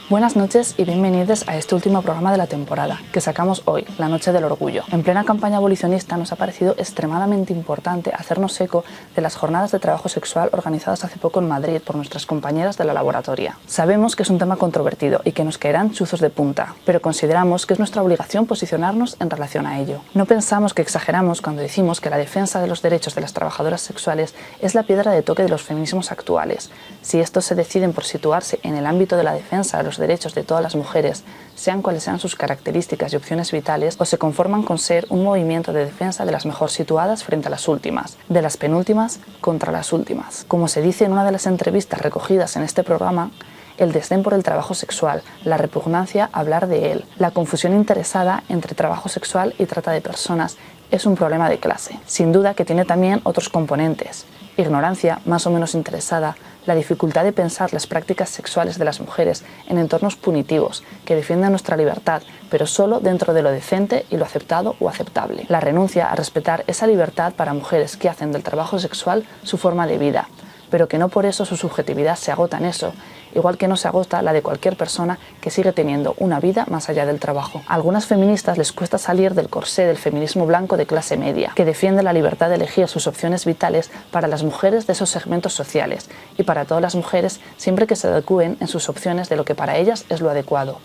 Buenas noches y bienvenidos a este último programa de la temporada, que sacamos hoy, la Noche del Orgullo. En plena campaña abolicionista nos ha parecido extremadamente importante hacernos eco de las jornadas de trabajo sexual organizadas hace poco en Madrid por nuestras compañeras de la laboratoria. Sabemos que es un tema controvertido y que nos caerán chuzos de punta, pero consideramos que es nuestra obligación posicionarnos en relación a ello. No pensamos que exageramos cuando decimos que la defensa de los derechos de las trabajadoras sexuales es la piedra de toque de los feminismos actuales. Si estos se deciden por situarse en el ámbito de la defensa de los derechos de todas las mujeres, sean cuales sean sus características y opciones vitales, o se conforman con ser un movimiento de defensa de las mejor situadas frente a las últimas, de las penúltimas contra las últimas. Como se dice en una de las entrevistas recogidas en este programa, el desdén por el trabajo sexual, la repugnancia a hablar de él, la confusión interesada entre trabajo sexual y trata de personas es un problema de clase. Sin duda que tiene también otros componentes: ignorancia más o menos interesada, la dificultad de pensar las prácticas sexuales de las mujeres en entornos punitivos que defienden nuestra libertad, pero solo dentro de lo decente y lo aceptado o aceptable. La renuncia a respetar esa libertad para mujeres que hacen del trabajo sexual su forma de vida, pero que no por eso su subjetividad se agota en eso, igual que no se agota la de cualquier persona que sigue teniendo una vida más allá del trabajo. A algunas feministas les cuesta salir del corsé del feminismo blanco de clase media, que defiende la libertad de elegir sus opciones vitales para las mujeres de esos segmentos sociales y para todas las mujeres siempre que se adecúen en sus opciones de lo que para ellas es lo adecuado,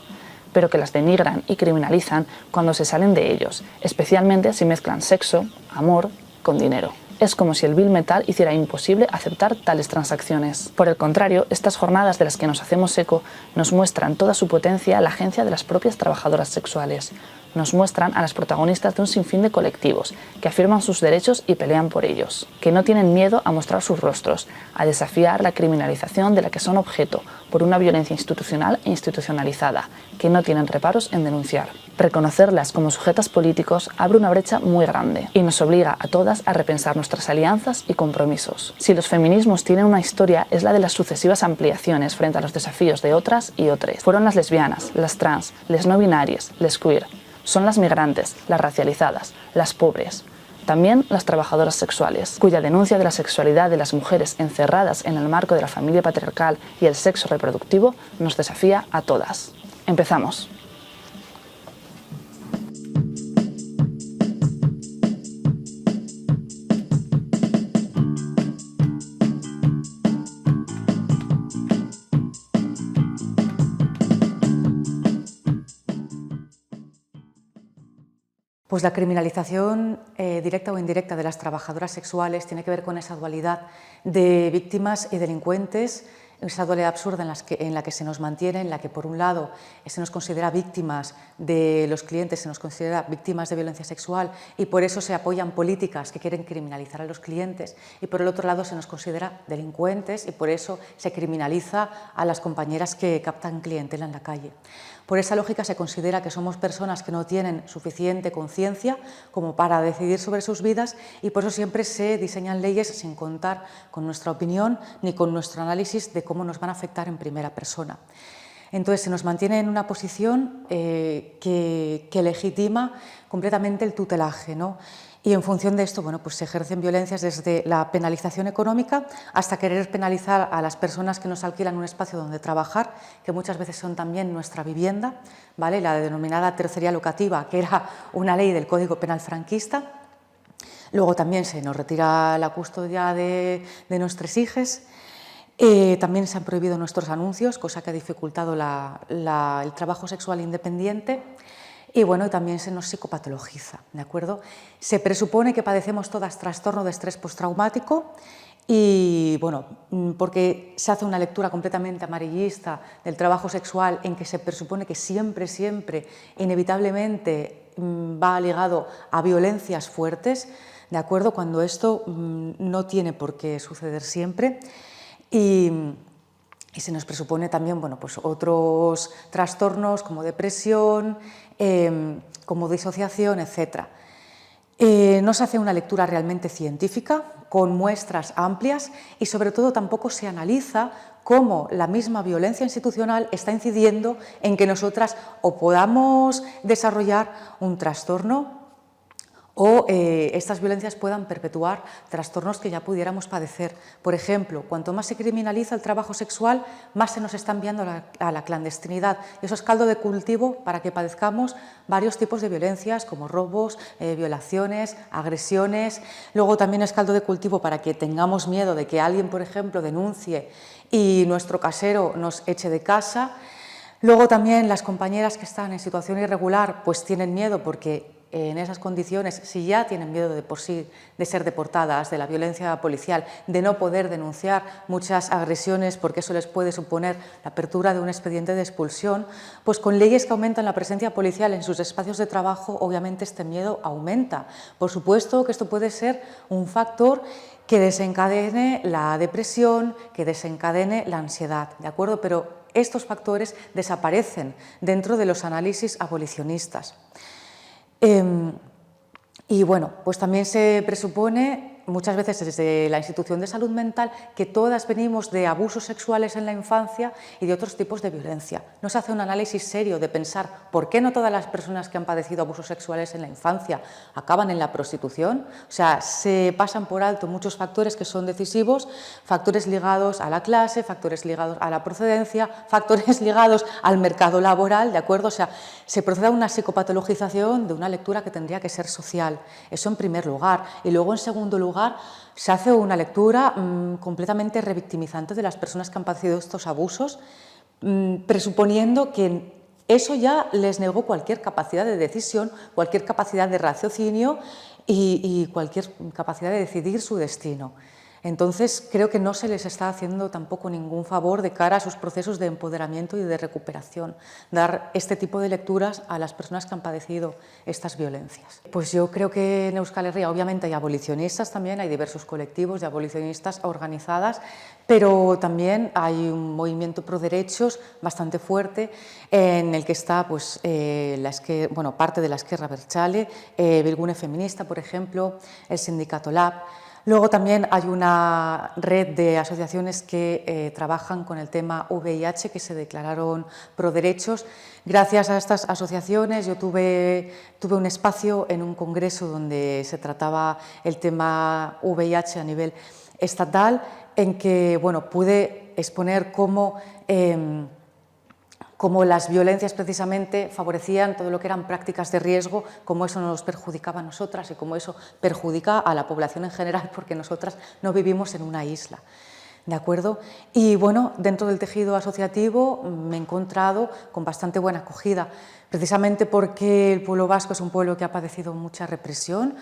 pero que las denigran y criminalizan cuando se salen de ellos, especialmente si mezclan sexo, amor con dinero. Es como si el Bill Metal hiciera imposible aceptar tales transacciones. Por el contrario, estas jornadas de las que nos hacemos eco nos muestran toda su potencia la agencia de las propias trabajadoras sexuales. Nos muestran a las protagonistas de un sinfín de colectivos que afirman sus derechos y pelean por ellos, que no tienen miedo a mostrar sus rostros, a desafiar la criminalización de la que son objeto por una violencia institucional e institucionalizada, que no tienen reparos en denunciar. Reconocerlas como sujetas políticos abre una brecha muy grande y nos obliga a todas a repensar nuestras alianzas y compromisos. Si los feminismos tienen una historia, es la de las sucesivas ampliaciones frente a los desafíos de otras y otros. Fueron las lesbianas, las trans, les no binarias, les queer. Son las migrantes, las racializadas, las pobres. También las trabajadoras sexuales, cuya denuncia de la sexualidad de las mujeres encerradas en el marco de la familia patriarcal y el sexo reproductivo nos desafía a todas. Empezamos. Pues la criminalización directa o indirecta de las trabajadoras sexuales tiene que ver con esa dualidad de víctimas y delincuentes, esa dualidad absurda en la que se nos mantiene, en la que por un lado se nos considera víctimas de los clientes, se nos considera víctimas de violencia sexual y por eso se apoyan políticas que quieren criminalizar a los clientes, y por el otro lado se nos considera delincuentes y por eso se criminaliza a las compañeras que captan clientela en la calle. Por esa lógica se considera que somos personas que no tienen suficiente conciencia como para decidir sobre sus vidas, y por eso siempre se diseñan leyes sin contar con nuestra opinión ni con nuestro análisis de cómo nos van a afectar en primera persona. Entonces se nos mantiene en una posición que legitima completamente el tutelaje, ¿no? Y en función de esto, bueno, pues se ejercen violencias desde la penalización económica hasta querer penalizar a las personas que nos alquilan un espacio donde trabajar, que muchas veces son también nuestra vivienda, ¿vale? La denominada tercería locativa, que era una ley del Código Penal franquista. Luego también se nos retira la custodia de nuestros hijos. También se han prohibido nuestros anuncios, cosa que ha dificultado el trabajo sexual independiente. Y bueno, también se nos psicopatologiza, ¿de acuerdo? Se presupone que padecemos todas trastorno de estrés postraumático y, bueno, porque se hace una lectura completamente amarillista del trabajo sexual en que se presupone que siempre, inevitablemente va ligado a violencias fuertes, ¿de acuerdo? Cuando esto no tiene por qué suceder siempre. Y se nos presupone también, bueno, pues otros trastornos como depresión, como disociación, etc. No se hace una lectura realmente científica, con muestras amplias, y sobre todo tampoco se analiza cómo la misma violencia institucional está incidiendo en que nosotras o podamos desarrollar un trastorno o estas violencias puedan perpetuar trastornos que ya pudiéramos padecer. Por ejemplo, cuanto más se criminaliza el trabajo sexual, más se nos está enviando a la clandestinidad. Y eso es caldo de cultivo para que padezcamos varios tipos de violencias, como robos, violaciones, agresiones. Luego también es caldo de cultivo para que tengamos miedo de que alguien, por ejemplo, denuncie y nuestro casero nos eche de casa. Luego también las compañeras que están en situación irregular pues tienen miedo porque en esas condiciones, si ya tienen miedo de por sí de ser deportadas, de la violencia policial, de no poder denunciar muchas agresiones porque eso les puede suponer la apertura de un expediente de expulsión, pues con leyes que aumentan la presencia policial en sus espacios de trabajo, obviamente este miedo aumenta. Por supuesto que esto puede ser un factor que desencadene la depresión, que desencadene la ansiedad, ¿de acuerdo? Pero estos factores desaparecen dentro de los análisis abolicionistas. Y bueno, pues también se presupone muchas veces desde la institución de salud mental que todas venimos de abusos sexuales en la infancia y de otros tipos de violencia. No se hace un análisis serio de pensar por qué no todas las personas que han padecido abusos sexuales en la infancia acaban en la prostitución. O sea, se pasan por alto muchos factores que son decisivos, factores ligados a la clase, factores ligados a la procedencia, factores ligados al mercado laboral, ¿de acuerdo? O sea, se procede a una psicopatologización de una lectura que tendría que ser social. Eso en primer lugar. Y luego, en segundo lugar, se hace una lectura completamente revictimizante de las personas que han padecido estos abusos, presuponiendo que eso ya les negó cualquier capacidad de decisión, cualquier capacidad de raciocinio y cualquier capacidad de decidir su destino. Entonces, creo que no se les está haciendo tampoco ningún favor de cara a sus procesos de empoderamiento y de recuperación, dar este tipo de lecturas a las personas que han padecido estas violencias. Pues yo creo que en Euskal Herria obviamente hay abolicionistas también, hay diversos colectivos de abolicionistas organizadas, pero también hay un movimiento pro derechos bastante fuerte en el que está pues, parte de la Esquerra Abertzale, Bilgune Feminista, por ejemplo, el sindicato Lab. Luego también hay una red de asociaciones que trabajan con el tema VIH, que se declararon pro derechos. Gracias a estas asociaciones yo tuve un espacio en un congreso donde se trataba el tema VIH a nivel estatal, en que pude exponer cómo las violencias precisamente favorecían todo lo que eran prácticas de riesgo, cómo eso nos perjudicaba a nosotras y cómo eso perjudica a la población en general, porque nosotras no vivimos en una isla. ¿De acuerdo? Y bueno, dentro del tejido asociativo me he encontrado con bastante buena acogida, precisamente porque el pueblo vasco es un pueblo que ha padecido mucha represión,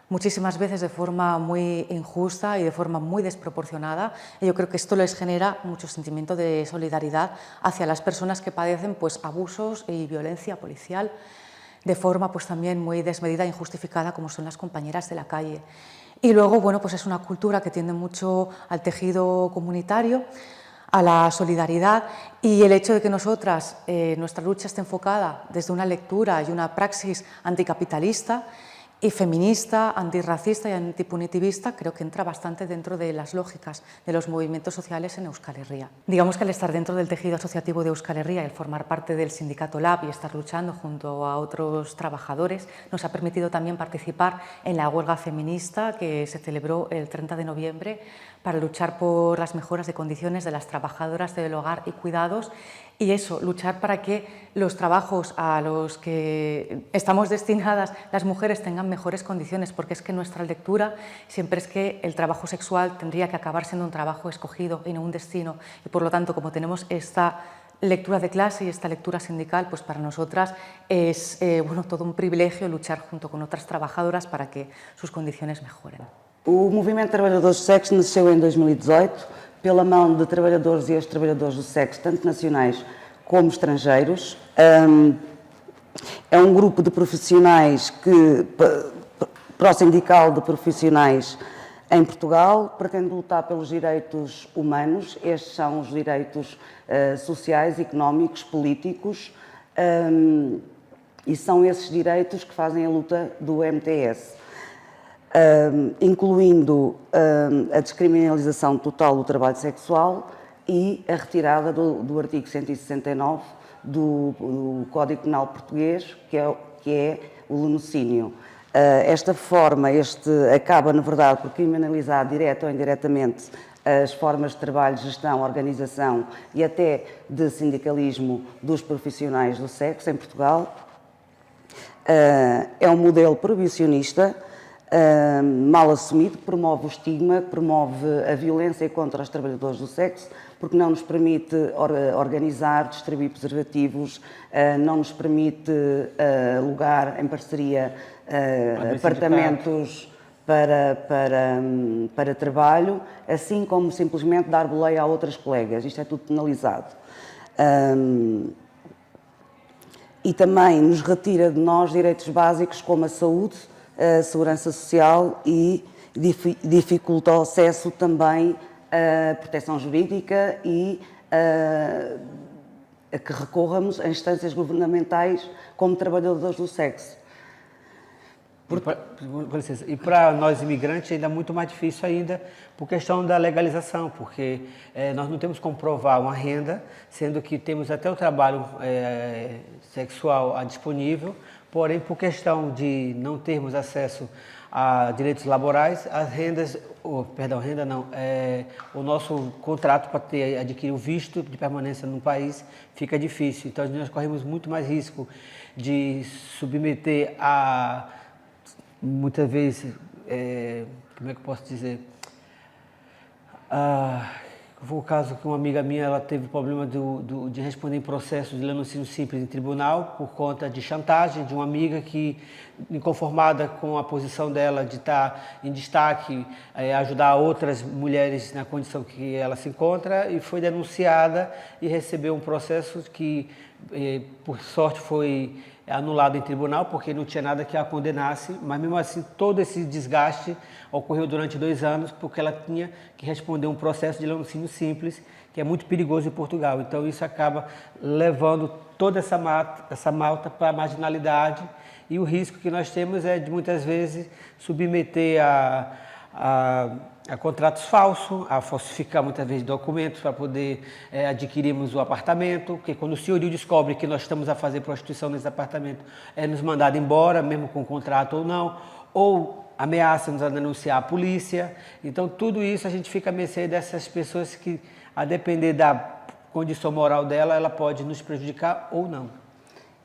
muchísimas veces de forma muy injusta y de forma muy desproporcionada. Y yo creo que esto les genera mucho sentimiento de solidaridad hacia las personas que padecen pues, abusos y violencia policial de forma pues, también muy desmedida e injustificada, como son las compañeras de la calle. Y luego, pues es una cultura que tiende mucho al tejido comunitario, a la solidaridad, y el hecho de que nosotras, nuestra lucha esté enfocada desde una lectura y una praxis anticapitalista y feminista, antirracista y antipunitivista, creo que entra bastante dentro de las lógicas de los movimientos sociales en Euskal Herria. Digamos que al estar dentro del tejido asociativo de Euskal Herria y el formar parte del sindicato Lab y estar luchando junto a otros trabajadores, nos ha permitido también participar en la huelga feminista que se celebró el 30 de noviembre para luchar por las mejoras de condiciones de las trabajadoras del hogar y cuidados, y eso, luchar para que los trabajos a los que estamos destinadas las mujeres tengan mejores condiciones, porque es que nuestra lectura siempre es que el trabajo sexual tendría que acabar siendo un trabajo escogido y no un destino, y por lo tanto, como tenemos esta lectura de clase y esta lectura sindical, pues para nosotras es todo un privilegio luchar junto con otras trabajadoras para que sus condiciones mejoren. O Movimento de Trabalhadores do Sexo nasceu em 2018 pela mão de trabalhadores e ex-trabalhadores do sexo, tanto nacionais como estrangeiros. É um grupo de profissionais pró-sindical de profissionais em Portugal, pretende lutar pelos direitos humanos. Estes são os direitos sociais, económicos, políticos, e são esses direitos que fazem a luta do MTS. Incluindo a descriminalização total do trabalho sexual e a retirada do artigo 169 do Código Penal Português, que é o lenocínio. Esta forma, acaba, na verdade, por criminalizar direta ou indiretamente as formas de trabalho, gestão, organização e até de sindicalismo dos profissionais do sexo em Portugal. É um modelo proibicionista, mal assumido, que promove o estigma, que promove a violência contra os trabalhadores do sexo, porque não nos permite organizar, distribuir preservativos, não nos permite alugar em parceria apartamentos para trabalho, assim como simplesmente dar boleia a outras colegas. Isto é tudo penalizado. E também nos retira de nós direitos básicos como a saúde, a segurança social e dificulta o acesso também à proteção jurídica e a que recorramos a instâncias governamentais como trabalhadores do sexo. E para nós imigrantes ainda é muito mais difícil ainda por questão da legalização, porque nós não temos como provar uma renda, sendo que temos até o trabalho sexual disponível, porém por questão de não termos acesso a direitos laborais, as rendas, o nosso contrato para adquirir o visto de permanência no país fica difícil. Então nós corremos muito mais risco de submeter a muitas vezes, como é que eu posso dizer? Foi o caso que uma amiga minha ela teve problema de responder em processo de laticínio simples em tribunal por conta de chantagem de uma amiga que, inconformada com a posição dela de estar em destaque, ajudar outras mulheres na condição que ela se encontra, e foi denunciada e recebeu um processo que, por sorte, foi anulado em tribunal, porque não tinha nada que a condenasse, mas mesmo assim todo esse desgaste ocorreu durante 2 anos, porque ela tinha que responder um processo de laticínio simples, que é muito perigoso em Portugal. Então isso acaba levando toda essa malta para a marginalidade, e o risco que nós temos é de muitas vezes submeter a contratos falsos, a falsificar muitas vezes documentos para poder adquirirmos o apartamento, porque quando o senhorio descobre que nós estamos a fazer prostituição nesse apartamento, é nos mandado embora, mesmo com contrato ou não, ou ameaça-nos a denunciar a polícia. Então tudo isso a gente fica a mercê dessas pessoas que, a depender da condição moral dela, ela pode nos prejudicar ou não.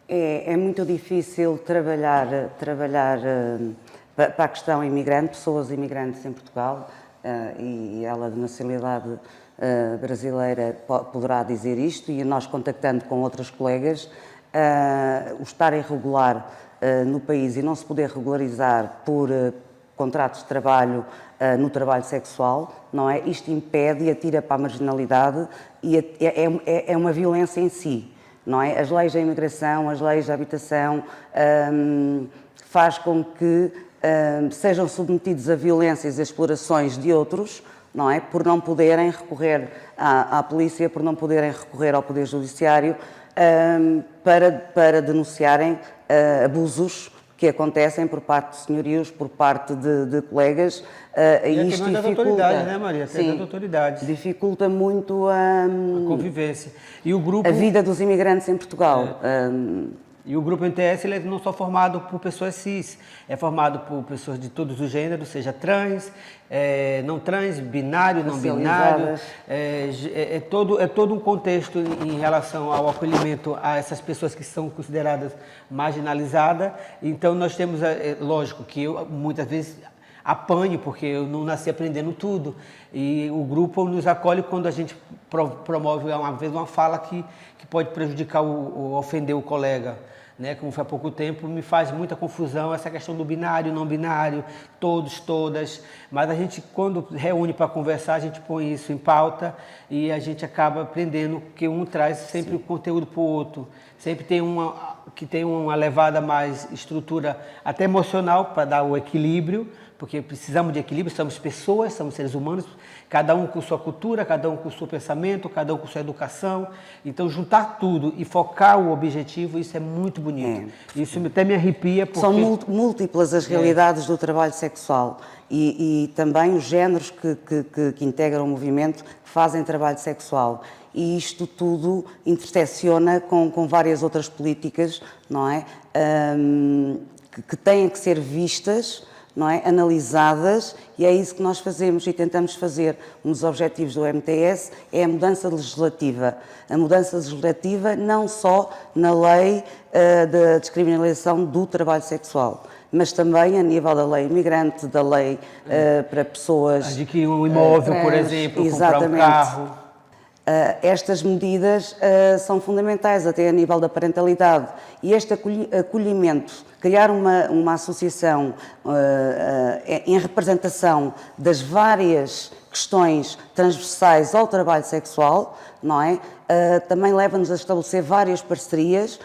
É muito difícil trabalhar para a questão imigrante, pessoas imigrantes em Portugal, e ela de nacionalidade brasileira poderá dizer isto, e nós contactando com outros colegas, o estar irregular no país e não se poder regularizar por contratos de trabalho no trabalho sexual, não é? Isto impede e atira para a marginalidade, e é uma violência em si, não é? As leis da imigração, as leis da habitação, faz com que sejam submetidos a violências e explorações de outros, não é? Por não poderem recorrer à polícia, por não poderem recorrer ao Poder Judiciário para denunciarem abusos que acontecem por parte de senhorios, por parte de colegas, e isto dificulta, das autoridades, né, Maria? Sim, das autoridades. Dificulta muito a convivência. E o grupo, a vida dos imigrantes em Portugal. E o grupo NTS ele é não só formado por pessoas cis, é formado por pessoas de todos os gêneros, seja trans, não trans, binário, não binário. É todo um contexto em relação ao acolhimento a essas pessoas que são consideradas marginalizadas. Então nós temos, lógico que eu muitas vezes apanho, porque eu não nasci aprendendo tudo, e o grupo nos acolhe quando a gente promove uma fala que pode prejudicar ou ofender o colega, né? Como foi há pouco tempo, me faz muita confusão essa questão do binário, não binário, todos, todas, mas a gente, quando reúne para conversar, a gente põe isso em pauta e a gente acaba aprendendo que um traz sempre o conteúdo para o outro, sempre tem uma levada mais estrutura até emocional para dar o equilíbrio, porque precisamos de equilíbrio, somos pessoas, somos seres humanos, cada um com sua cultura, cada um com seu pensamento, cada um com sua educação. Então, juntar tudo e focar o objetivo, isso é muito bonito. Isso até me arrepia. Porque são múltiplas as realidades do trabalho sexual e também os géneros que integram o movimento fazem trabalho sexual. E isto tudo intersecciona com várias outras políticas, não é? que têm que ser vistas, não é? Analisadas, e é isso que nós fazemos e tentamos fazer. Um dos objetivos do MTS é a mudança legislativa. A mudança legislativa não só na lei da descriminalização do trabalho sexual, mas também a nível da lei imigrante, da lei para pessoas... Adquirir um imóvel, por exemplo, exatamente. Comprar um carro. Estas medidas são fundamentais até a nível da parentalidade, e este acolhimento, criar uma associação em representação das várias questões transversais ao trabalho sexual, não é? Também leva-nos a estabelecer várias parcerias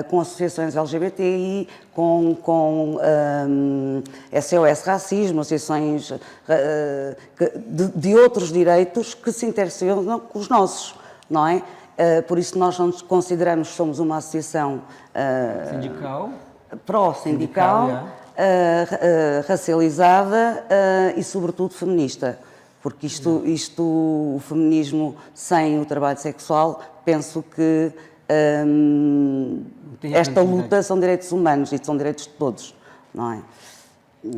com associações LGBTI, com SOS Racismo, associações de outros direitos que se intersecionam com os nossos, não é? Por isso nós não nos consideramos que somos uma associação Sindical. pró-sindical, racializada e sobretudo feminista. Porque o feminismo sem o trabalho sexual, penso que esta luta são direitos humanos e são direitos de todos, não é?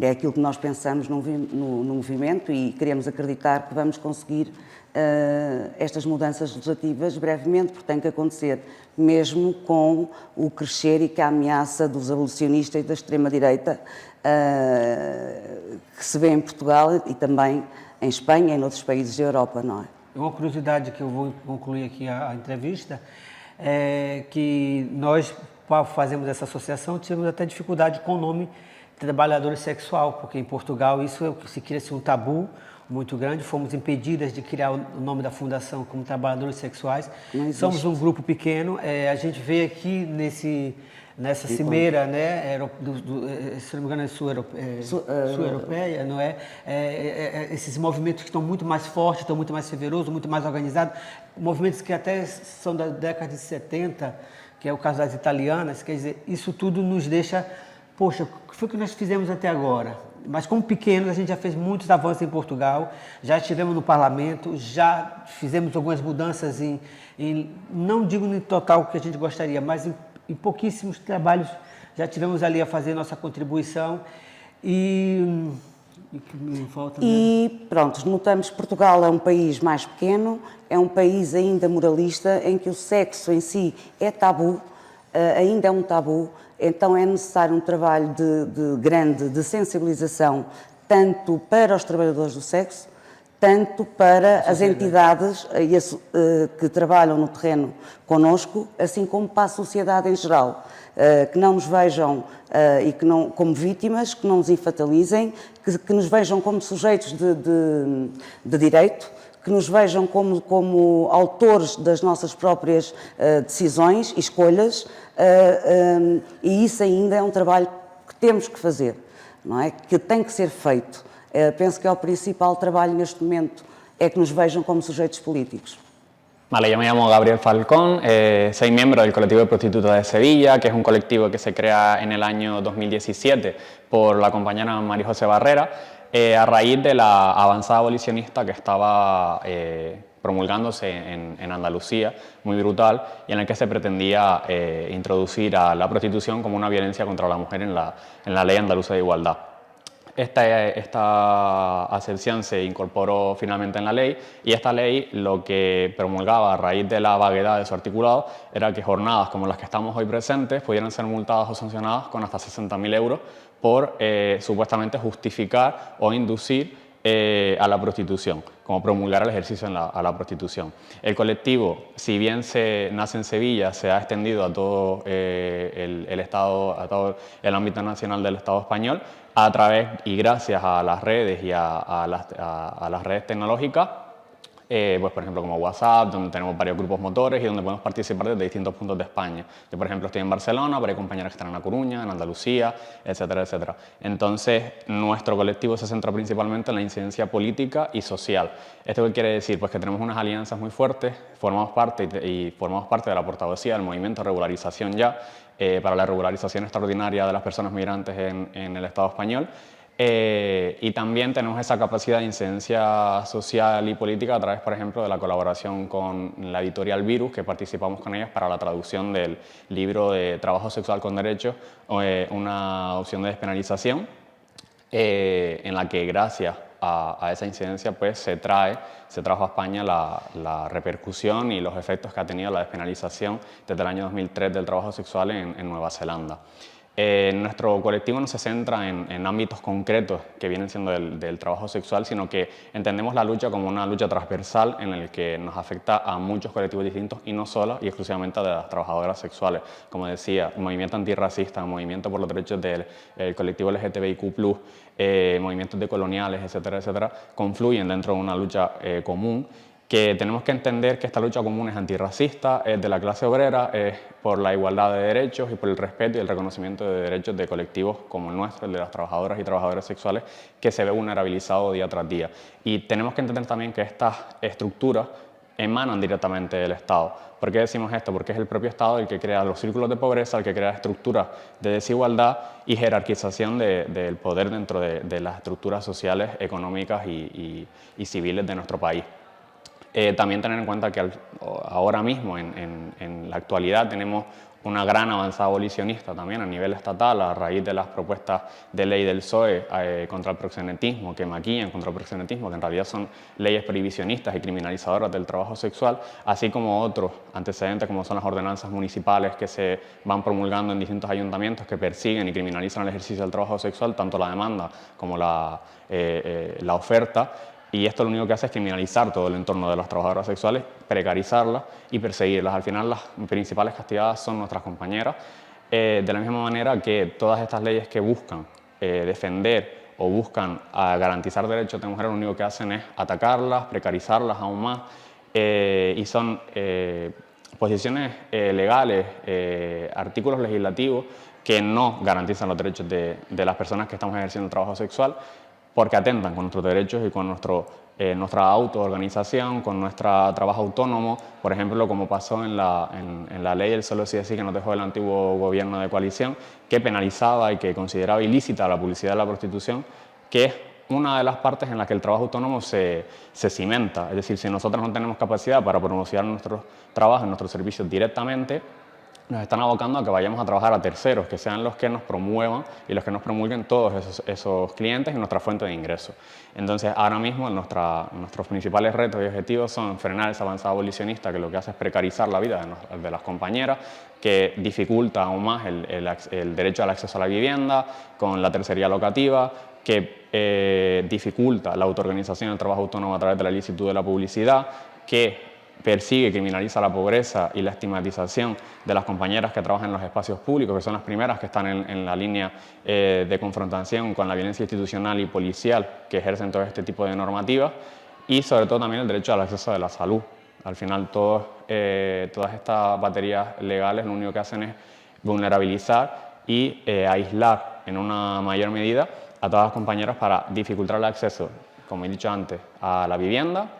É aquilo que nós pensamos no movimento e queremos acreditar que vamos conseguir estas mudanças legislativas brevemente, porque tem que acontecer, mesmo com o crescer e com a ameaça dos abolicionistas e da extrema-direita que se vê em Portugal e também em Espanha e em outros países da Europa, não é? Uma curiosidade que eu vou concluir aqui a entrevista é que nós, para fazermos essa associação, tivemos até dificuldade com o nome de trabalhador sexual, porque em Portugal isso se cria-se um tabu muito grande, fomos impedidas de criar o nome da fundação como trabalhadores sexuais. Somos um grupo pequeno, a gente vê aqui nessa cimeira, né, se não me engano é sul-europeia, não é? Esses movimentos que estão muito mais fortes, estão muito mais fervorosos, muito mais organizados, movimentos que até são da década de 70, que é o caso das italianas, quer dizer, isso tudo nos deixa, poxa, o que foi que nós fizemos até agora? Mas como pequenos, a gente já fez muitos avanços em Portugal, já estivemos no parlamento, já fizemos algumas mudanças não digo no total que a gente gostaria, mas em pouquíssimos trabalhos já tivemos ali a fazer nossa contribuição e que me falta, né? E pronto, notamos que Portugal é um país mais pequeno, é um país ainda moralista, em que o sexo em si é tabu, ainda é um tabu, então é necessário um trabalho grande de sensibilização, tanto para os trabalhadores do sexo, tanto para as entidades que trabalham no terreno connosco, assim como para a sociedade em geral, que não nos vejam como vítimas, que não nos infantilizem, que nos vejam como sujeitos de direito, que nos vejam como autores das nossas próprias decisões e escolhas, e isso ainda é um trabalho que temos que fazer, não é? Que tem que ser feito. Penso que é o principal trabalho neste momento, é que nos vejam como sujeitos políticos. Vale, yo me llamo Gabriel Falcón, soy miembro del colectivo de prostitutas de Sevilla, que es un colectivo que se crea en el año 2017 por la compañera María José Barrera, a raíz de la avanzada abolicionista que estaba promulgándose en Andalucía, muy brutal, y en el que se pretendía introducir a la prostitución como una violencia contra la mujer en la Ley Andaluza de Igualdad. Esta acepción se incorporó finalmente en la ley, y esta ley lo que promulgaba a raíz de la vaguedad de su articulado era que jornadas como las que estamos hoy presentes pudieran ser multadas o sancionadas con hasta 60.000 euros por supuestamente justificar o inducir a la prostitución, como promulgar el ejercicio a la prostitución. El colectivo, si bien nace en Sevilla, se ha extendido a todo el Estado, a todo el ámbito nacional del Estado español, a través y gracias a las redes y a las redes tecnológicas, pues por ejemplo como WhatsApp, donde tenemos varios grupos motores y donde podemos participar desde distintos puntos de España. Yo por ejemplo estoy en Barcelona, pero hay compañeras que están en La Coruña, en Andalucía, etcétera, etcétera. Entonces nuestro colectivo se centra principalmente en la incidencia política y social. ¿Esto qué quiere decir? Pues que tenemos unas alianzas muy fuertes, formamos parte de la portavocía del movimiento de regularización ya, para la regularización extraordinaria de las personas migrantes en el Estado español. Y también tenemos esa capacidad de incidencia social y política a través, por ejemplo, de la colaboración con la editorial Virus, que participamos con ellas para la traducción del libro de Trabajo Sexual con Derechos, una opción de despenalización, en la que gracias a esa incidencia pues, se trajo a España la repercusión y los efectos que ha tenido la despenalización desde el año 2003 del trabajo sexual en Nueva Zelanda. Nuestro colectivo no se centra en ámbitos concretos que vienen siendo del trabajo sexual, sino que entendemos la lucha como una lucha transversal en la que nos afecta a muchos colectivos distintos y no solo y exclusivamente a las trabajadoras sexuales. Como decía, el movimiento antirracista, el movimiento por los derechos del colectivo LGTBIQ+, movimientos decoloniales, etcétera, etcétera, confluyen dentro de una lucha común, que tenemos que entender que esta lucha común es antirracista, es de la clase obrera, es por la igualdad de derechos y por el respeto y el reconocimiento de derechos de colectivos como el nuestro, el de las trabajadoras y trabajadores sexuales, que se ve vulnerabilizado día tras día. Y tenemos que entender también que estas estructuras emanan directamente del Estado. ¿Por qué decimos esto? Porque es el propio Estado el que crea los círculos de pobreza, el que crea estructuras de desigualdad y jerarquización del poder dentro de las estructuras sociales, económicas y civiles de nuestro país. También tener en cuenta que ahora mismo, en la actualidad, tenemos una gran avanzada abolicionista también a nivel estatal a raíz de las propuestas de ley del PSOE contra el proxenetismo, que maquillan contra el proxenetismo, que en realidad son leyes prohibicionistas y criminalizadoras del trabajo sexual, así como otros antecedentes como son las ordenanzas municipales que se van promulgando en distintos ayuntamientos que persiguen y criminalizan el ejercicio del trabajo sexual, tanto la demanda como la oferta. Y esto lo único que hace es criminalizar todo el entorno de las trabajadoras sexuales, precarizarlas y perseguirlas. Al final las principales castigadas son nuestras compañeras, de la misma manera que todas estas leyes que buscan defender o buscan garantizar derechos de mujeres, lo único que hacen es atacarlas, precarizarlas aún más, y son posiciones legales, artículos legislativos que no garantizan los derechos de las personas que estamos ejerciendo el trabajo sexual, porque atentan con nuestros derechos y con nuestra autoorganización, con nuestro trabajo autónomo, por ejemplo, como pasó en la ley del solo sí es sí que nos dejó el antiguo gobierno de coalición, que penalizaba y que consideraba ilícita la publicidad de la prostitución, que es una de las partes en las que el trabajo autónomo se cimenta. Es decir, si nosotros no tenemos capacidad para promocionar nuestros trabajos, nuestros servicios directamente, nos están abocando a que vayamos a trabajar a terceros, que sean los que nos promuevan y los que nos promulguen todos esos clientes y nuestra fuente de ingresos. Entonces, ahora mismo nuestros principales retos y objetivos son frenar esa avanzada abolicionista que lo que hace es precarizar la vida de las compañeras, que dificulta aún más el derecho al acceso a la vivienda con la tercería locativa, que dificulta la autoorganización del trabajo autónomo a través de la licitud de la publicidad, que persigue y criminaliza la pobreza y la estigmatización de las compañeras que trabajan en los espacios públicos, que son las primeras que están en la línea de confrontación con la violencia institucional y policial que ejercen todo este tipo de normativas, y sobre todo también el derecho al acceso a la salud. Al final todas estas baterías legales lo único que hacen es vulnerabilizar y aislar en una mayor medida a todas las compañeras para dificultar el acceso, como he dicho antes, a la vivienda,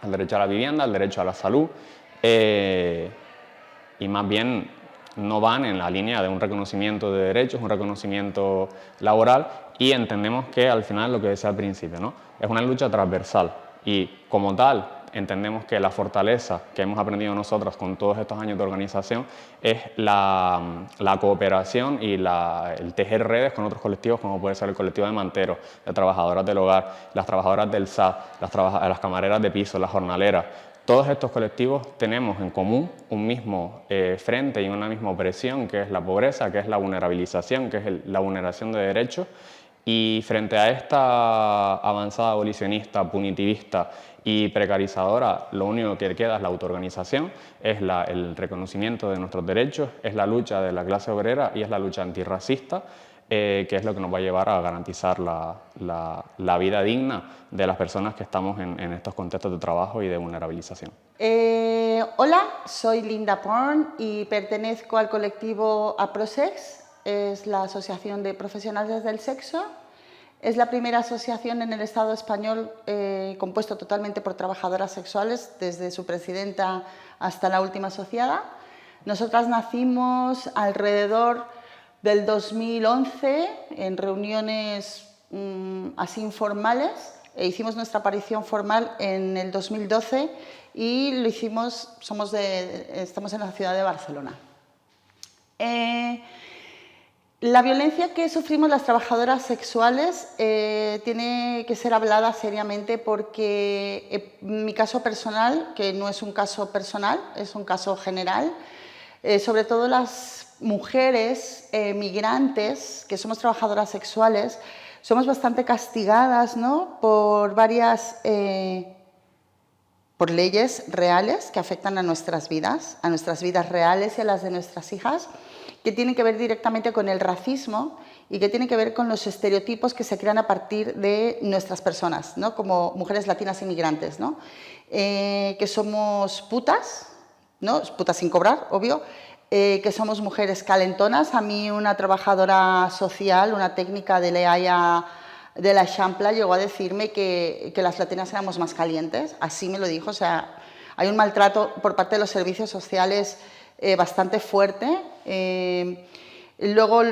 al derecho a la vivienda, al derecho a la salud, y más bien no van en la línea de un reconocimiento de derechos, un reconocimiento laboral, y entendemos que al final lo que decía al principio, ¿no? Es una lucha transversal y como tal entendemos que la fortaleza que hemos aprendido nosotros con todos estos años de organización es la cooperación y el tejer redes con otros colectivos, como puede ser el colectivo de manteros, de trabajadoras del hogar, las trabajadoras del SAT, las camareras de piso, las jornaleras. Todos estos colectivos tenemos en común un mismo frente y una misma opresión, que es la pobreza, que es la vulnerabilización, que es la vulneración de derechos. Y frente a esta avanzada abolicionista, punitivista y precarizadora, lo único que queda es la autoorganización, es el reconocimiento de nuestros derechos, es la lucha de la clase obrera y es la lucha antirracista, que es lo que nos va a llevar a garantizar la vida digna de las personas que estamos en estos contextos de trabajo y de vulnerabilización. Hola, soy Linda Porn y pertenezco al colectivo APROSEX. Es la Asociación de Profesionales del Sexo. Es la primera asociación en el Estado español compuesto totalmente por trabajadoras sexuales, desde su presidenta hasta la última asociada. Nosotras nacimos alrededor del 2011 en reuniones así informales. Hicimos nuestra aparición formal en el 2012 y lo hicimos, estamos en la ciudad de Barcelona. La violencia que sufrimos las trabajadoras sexuales tiene que ser hablada seriamente porque en mi caso personal, que no es un caso personal, es un caso general, sobre todo las mujeres migrantes que somos trabajadoras sexuales, somos bastante castigadas, ¿no?, por varias por leyes reales que afectan a nuestras vidas reales y a las de nuestras hijas, que tienen que ver directamente con el racismo y que tienen que ver con los estereotipos que se crean a partir de nuestras personas, ¿no?, como mujeres latinas inmigrantes, ¿no?, que somos putas, ¿no?, putas sin cobrar, obvio, que somos mujeres calentonas. A mí una trabajadora social, una técnica de l'EAIA de la Eixample llegó a decirme que las latinas éramos más calientes, así me lo dijo. O sea, hay un maltrato por parte de los servicios sociales bastante fuerte. Luego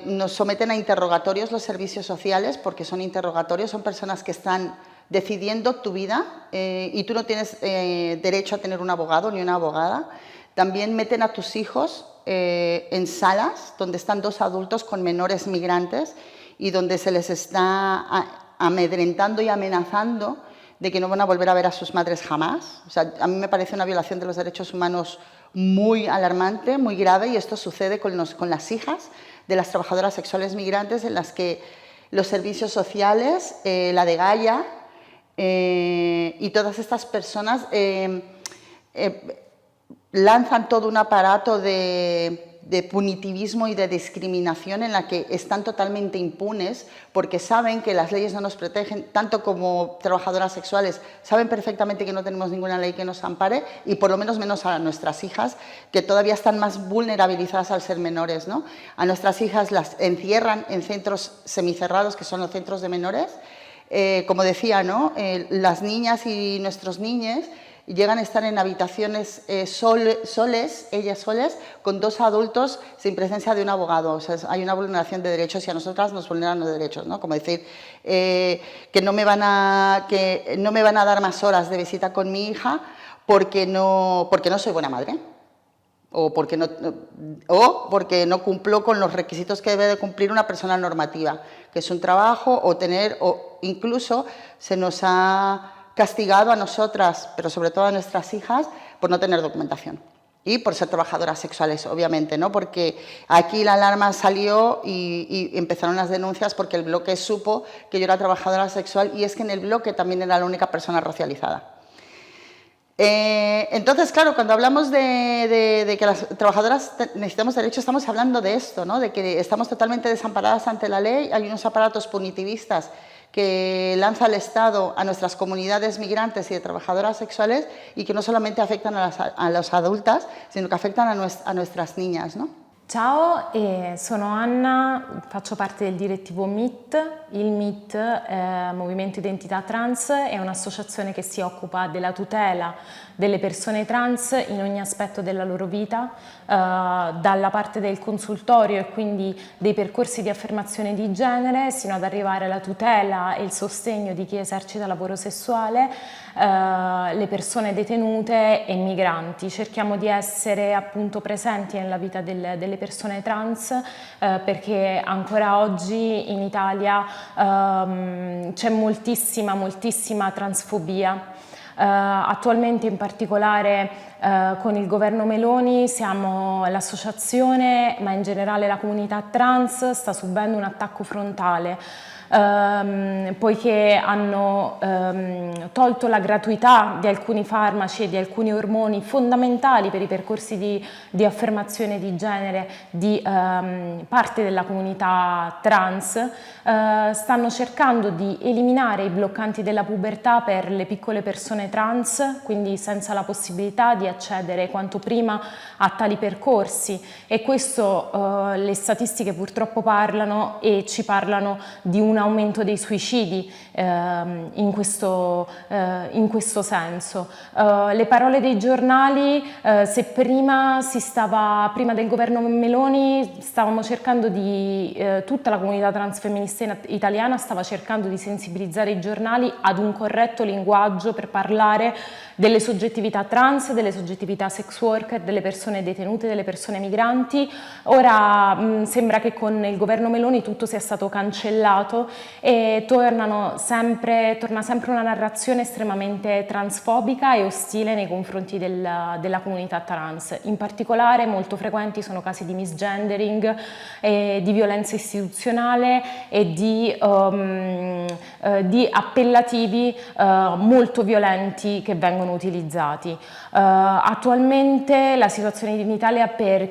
nos someten a interrogatorios los servicios sociales, porque son interrogatorios, son personas que están decidiendo tu vida y tú no tienes derecho a tener un abogado ni una abogada. También meten a tus hijos en salas donde están dos adultos con menores migrantes y donde se les está amedrentando y amenazando de que no van a volver a ver a sus madres jamás. O sea, a mí me parece una violación de los derechos humanos muy alarmante, muy grave, y esto sucede con las hijas de las trabajadoras sexuales migrantes, en las que los servicios sociales, la dgaia y todas estas personas lanzan todo un aparato de punitivismo y de discriminación en la que están totalmente impunes, porque saben que las leyes no nos protegen, tanto como trabajadoras sexuales, saben perfectamente que no tenemos ninguna ley que nos ampare, y por lo menos a nuestras hijas, que todavía están más vulnerabilizadas al ser menores, ¿no? A nuestras hijas las encierran en centros semicerrados, que son los centros de menores. Como decía, ¿no?, las niñas y nuestros niños llegan a estar en habitaciones ellas soles, con dos adultos sin presencia de un abogado. O sea, hay una vulneración de derechos y a nosotras nos vulneran los derechos, ¿no? Como decir que no me van a dar más horas de visita con mi hija porque no soy buena madre, o porque no cumplo con los requisitos que debe de cumplir una persona normativa, que es un trabajo o incluso se nos ha castigado a nosotras, pero sobre todo a nuestras hijas, por no tener documentación y por ser trabajadoras sexuales, obviamente, ¿no? Porque aquí la alarma salió y empezaron las denuncias porque el bloque supo que yo era trabajadora sexual, y es que en el bloque también era la única persona racializada. Entonces, claro, cuando hablamos de que las trabajadoras necesitamos derechos, estamos hablando de esto, ¿no?, de que estamos totalmente desamparadas ante la ley. Hay unos aparatos punitivistas que lanza el Estado a nuestras comunidades migrantes y de trabajadoras sexuales, y que no solamente afectan a las adultas, sino que afectan a nuestras niñas, ¿no? Ciao, sono Anna, faccio parte del direttivo MIT. Il MIT, Movimento Identità Trans, è un'associazione che si occupa della tutela delle persone trans in ogni aspetto della loro vita, dalla parte del consultorio e quindi dei percorsi di affermazione di genere, sino ad arrivare alla tutela e il sostegno di chi esercita lavoro sessuale, le persone detenute e migranti. Cerchiamo di essere appunto presenti nella vita delle persone trans, perché ancora oggi in Italia c'è moltissima transfobia. Attualmente, in particolare con il governo Meloni, l'associazione, ma in generale la comunità trans, sta subendo un attacco frontale, poiché hanno tolto la gratuità di alcuni farmaci e di alcuni ormoni fondamentali per i percorsi di affermazione di genere di parte della comunità trans. Stanno cercando di eliminare i bloccanti della pubertà per le piccole persone trans, quindi senza la possibilità di di accedere quanto prima a tali percorsi, e questo le statistiche purtroppo parlano, e ci parlano di un aumento dei suicidi in questo senso. Le parole dei giornali, se prima del governo Meloni stavamo cercando tutta la comunità transfemminista italiana stava cercando di sensibilizzare i giornali ad un corretto linguaggio per parlare delle soggettività trans, delle soggettività sex worker, delle persone detenute, delle persone migranti. Ora sembra che con il governo Meloni tutto sia stato cancellato e torna sempre una narrazione estremamente transfobica e ostile nei confronti della comunità trans. In particolare molto frequenti sono casi di misgendering, di violenza istituzionale e di appellativi molto violenti che vengono utilizzati. Attualmente la situazione in Italia per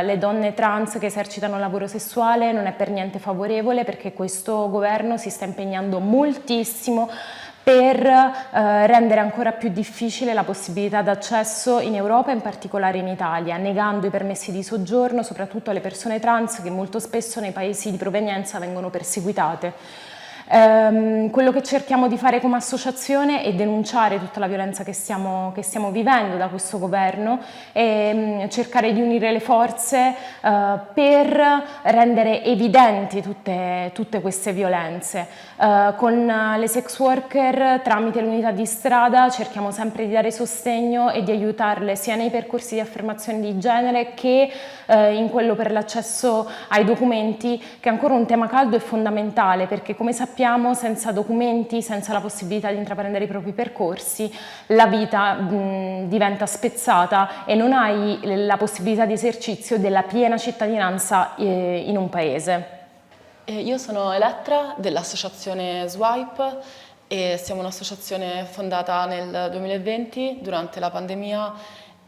le donne trans che esercitano lavoro sessuale non è per niente favorevole, perché questo governo si sta impegnando moltissimo per rendere ancora più difficile la possibilità d'accesso in Europa, in particolare in Italia, negando i permessi di soggiorno soprattutto alle persone trans che molto spesso nei paesi di provenienza vengono perseguitate. Quello che cerchiamo di fare come associazione è denunciare tutta la violenza che stiamo vivendo da questo governo e cercare di unire le forze per rendere evidenti tutte queste violenze. Con le sex worker, tramite l'unità di strada, cerchiamo sempre di dare sostegno e di aiutarle sia nei percorsi di affermazione di genere che in quello per l'accesso ai documenti, che è ancora un tema caldo e fondamentale, perché come sappiamo senza documenti, senza la possibilità di intraprendere i propri percorsi, la vita diventa spezzata e non hai la possibilità di esercizio della piena cittadinanza in un paese. Io sono Elettra dell'associazione Swipe e siamo un'associazione fondata nel 2020 durante la pandemia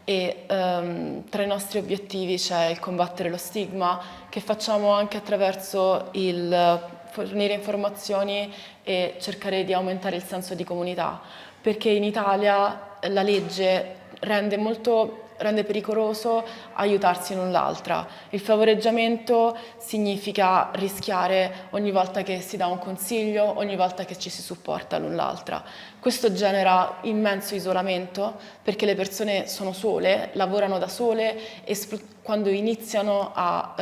e tra i nostri obiettivi c'è il combattere lo stigma, che facciamo anche attraverso il fornire informazioni e cercare di aumentare il senso di comunità, perché in Italia la legge rende pericoloso aiutarsi l'un l'altra. Il favoreggiamento significa rischiare ogni volta che si dà un consiglio, ogni volta che ci si supporta l'un l'altra. Questo genera immenso isolamento, perché le persone sono sole, lavorano da sole e quando iniziano a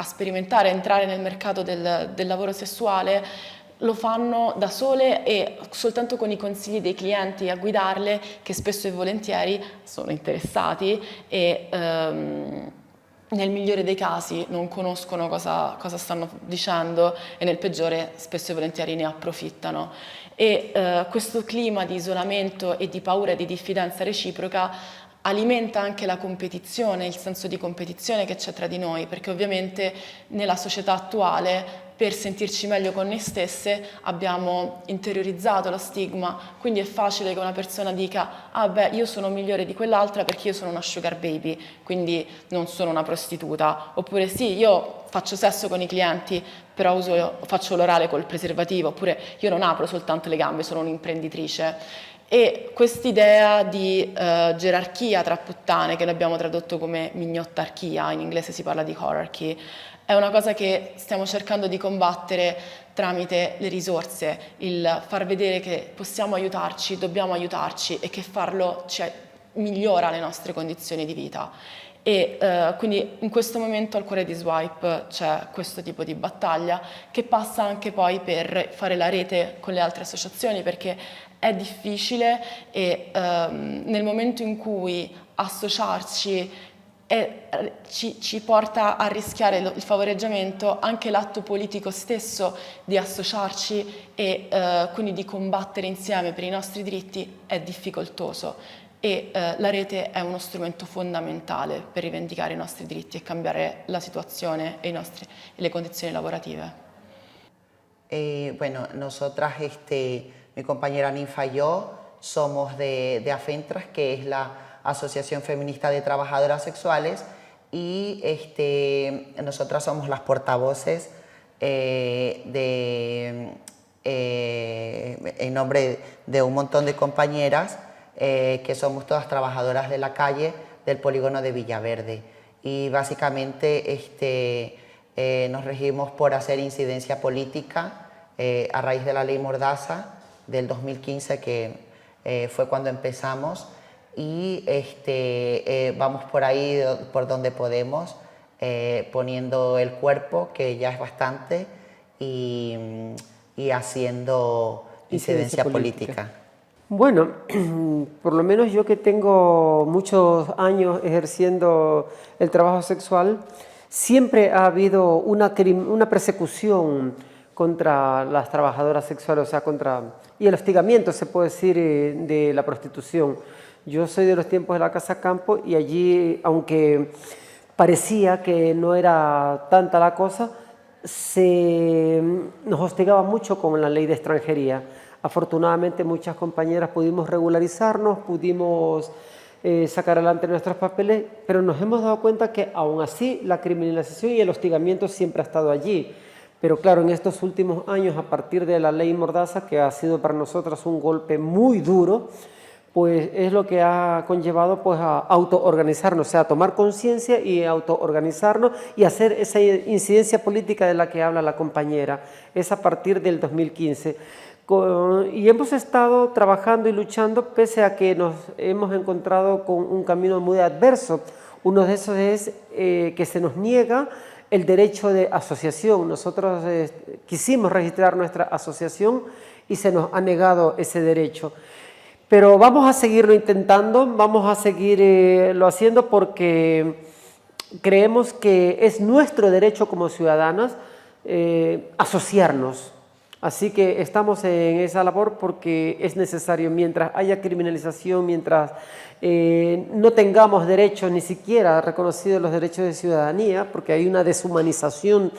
sperimentare, a entrare nel mercato del lavoro sessuale, lo fanno da sole e soltanto con i consigli dei clienti a guidarle, che spesso e volentieri sono interessati e nel migliore dei casi non conoscono cosa stanno dicendo e nel peggiore spesso e volentieri ne approfittano. E questo clima di isolamento e di paura e di diffidenza reciproca alimenta anche la competizione, il senso di competizione che c'è tra di noi, perché ovviamente nella società attuale per sentirci meglio con noi stesse abbiamo interiorizzato lo stigma, quindi è facile che una persona dica ah beh, io sono migliore di quell'altra perché io sono una sugar baby, quindi non sono una prostituta, oppure sì, io faccio sesso con i clienti però faccio l'orale col preservativo, oppure io non apro soltanto le gambe, sono un'imprenditrice. E quest'idea di gerarchia tra puttane, che noi abbiamo tradotto come mignottarchia, in inglese si parla di hierarchy, è una cosa che stiamo cercando di combattere tramite le risorse, il far vedere che possiamo aiutarci, dobbiamo aiutarci e che farlo migliora le nostre condizioni di vita. E quindi in questo momento al cuore di Swipe c'è questo tipo di battaglia che passa anche poi per fare la rete con le altre associazioni, perché è difficile e nel momento in cui associarci ci porta a rischiare il favoreggiamento, anche l'atto politico stesso di associarci e quindi di combattere insieme per i nostri diritti è difficoltoso. E la rete è uno strumento fondamentale per rivendicare i nostri diritti e cambiare la situazione e le condizioni lavorative. Bueno, nosotras, mi compañera Ninfa y yo, somos de AFENTRAS, que es la Asociación Feminista de Trabajadoras Sexuales, y nosotras somos las portavoces en nombre de un montón de compañeras que somos todas trabajadoras de la calle del polígono de Villaverde. Y básicamente nos regimos por hacer incidencia política a raíz de la ley Mordaza del 2015, que fue cuando empezamos, y vamos por ahí por donde podemos, poniendo el cuerpo, que ya es bastante, y haciendo incidencia política. Bueno, por lo menos yo que tengo muchos años ejerciendo el trabajo sexual, siempre ha habido una persecución contra las trabajadoras sexuales, o sea, y el hostigamiento, se puede decir, de la prostitución. Yo soy de los tiempos de la Casa Campo y allí, aunque parecía que no era tanta la cosa, nos hostigaba mucho con la ley de extranjería. Afortunadamente muchas compañeras pudimos regularizarnos, pudimos sacar adelante nuestros papeles, pero nos hemos dado cuenta que aún así la criminalización y el hostigamiento siempre ha estado allí. Pero claro, en estos últimos años, a partir de la ley Mordaza, que ha sido para nosotras un golpe muy duro, pues es lo que ha conllevado pues, a autoorganizarnos, o sea, a tomar conciencia y autoorganizarnos y hacer esa incidencia política de la que habla la compañera. Es a partir del 2015. Y hemos estado trabajando y luchando pese a que nos hemos encontrado con un camino muy adverso. Uno de esos es que se nos niega el derecho de asociación. Nosotros quisimos registrar nuestra asociación y se nos ha negado ese derecho. Pero vamos a seguirlo intentando, vamos a seguirlo haciendo porque creemos que es nuestro derecho como ciudadanas asociarnos. Así que estamos en esa labor porque es necesario, mientras haya criminalización, mientras no tengamos derechos, ni siquiera reconocidos los derechos de ciudadanía, porque hay una deshumanización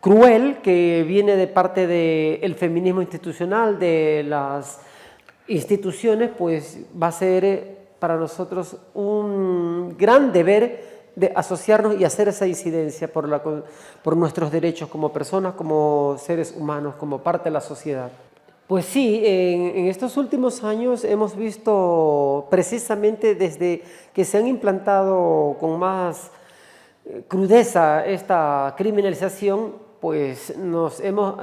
cruel que viene de parte del feminismo institucional, de las instituciones, pues va a ser para nosotros un gran deber de asociarnos y hacer esa incidencia por nuestros derechos como personas, como seres humanos, como parte de la sociedad. Pues sí, en estos últimos años hemos visto precisamente desde que se han implantado con más crudeza esta criminalización, pues nos hemos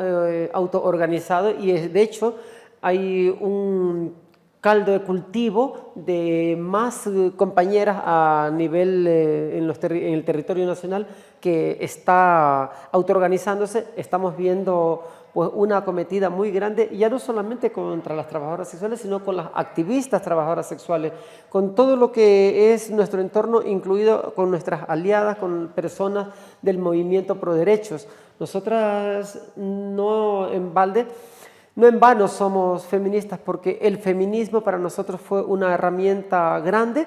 autoorganizado y de hecho hay un caldo de cultivo de más compañeras a nivel en el territorio nacional que está autoorganizándose. Estamos viendo pues, una acometida muy grande, ya no solamente contra las trabajadoras sexuales, sino con las activistas trabajadoras sexuales, con todo lo que es nuestro entorno, incluido con nuestras aliadas, con personas del movimiento pro derechos. Nosotras no en vano somos feministas, porque el feminismo para nosotros fue una herramienta grande